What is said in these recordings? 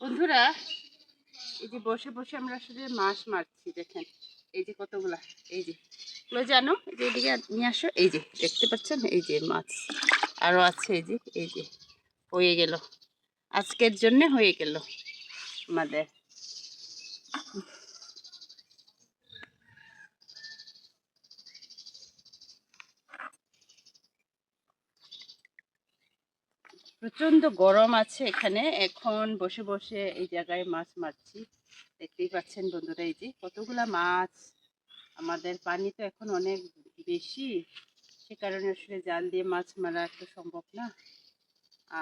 বন্ধুরা, এই যে বসে বসে আমরা আসলে মাছ মারছি। দেখেন এই যে কতগুলা, এই যে এগুলো জানো, এই যে এদিকে নিয়ে আসো। এই যে দেখতে পাচ্ছেন, এই যে মাছ আরও আছে। এই যে হয়ে গেল, আজকের জন্য হয়ে গেল আমাদের। প্রচণ্ড গরম আছে এখানে। এখন বসে বসে এই জায়গায় মাছ মারছি। দেখতেই পাচ্ছেন বন্ধুরা, এই যে কতগুলা মাছ। আমাদের পানি তো এখন অনেক বেশি, সে কারণে আসলে জাল দিয়ে মাছ মারা একটু সম্ভব না।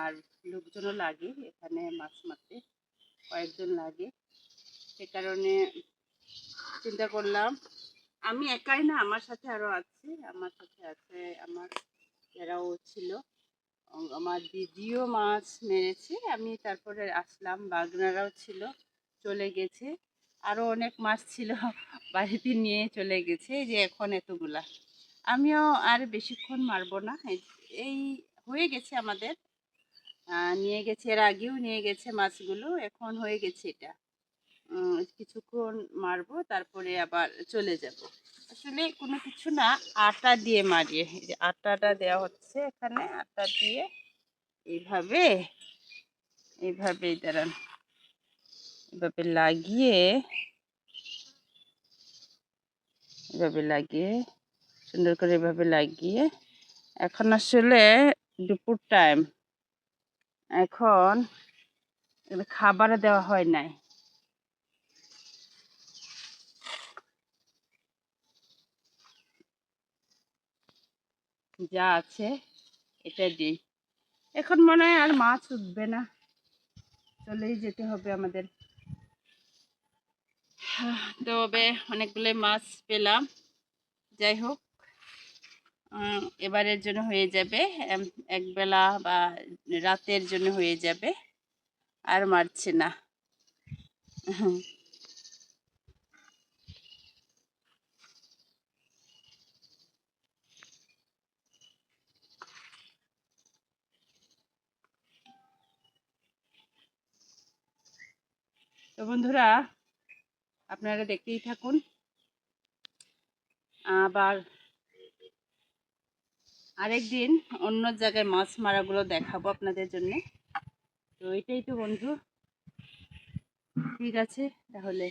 আর লোকজনও লাগে এখানে মাছ মারতে, কয়েকজন লাগে। সে কারণে চিন্তা করলাম, আমি একাই না, আমার সাথে আরও আছে। আমার সাথে আছে আমার যারাও ছিল, আমার দিদিও মাছ মেরেছে। আমি তারপরে আসলাম, বাগনারাও ছিল, চলে গেছে। আরও অনেক মাছ ছিল, বাড়িতে নিয়ে চলে গেছে। এই যে এখন এতগুলা, আমিও আর বেশিক্ষণ মারবো না। এই হয়ে গেছে আমাদের, নিয়ে গেছে, এর আগেও নিয়ে গেছে মাছগুলো। এখন হয়ে গেছে এটা, কিছুক্ষণ মারবো, তারপরে আবার চলে যাব। আসলে কোনো কিছু না, আটা দিয়ে মারি। এই যে আটাটা দেওয়া হচ্ছে এখানে, আটা দিয়ে এইভাবে দাঁড়ান, এভাবে লাগিয়ে সুন্দর করে এভাবে লাগিয়ে। এখন আসলে দুপুর টাইম, এখন খাবার দেওয়া হয় নাই। যা আছে এটা দিই। এখন মনে হয় আর মাছ উঠবে না, চলেই যেতে হবে আমাদের। তবে অনেকগুলো মাছ পেলাম। যাই হোক, এবারের জন্য হয়ে যাবে, একবেলা বা রাতের জন্য হয়ে যাবে, আর মারছে না। তো বন্ধুরা, আপনারা দেখতেই থাকুন। আবার আরেকদিন অন্য জায়গায় মাছ মারাগুলো দেখাবো আপনাদের জন্য। তো এটাই তো বন্ধু, ঠিক আছে তাহলে।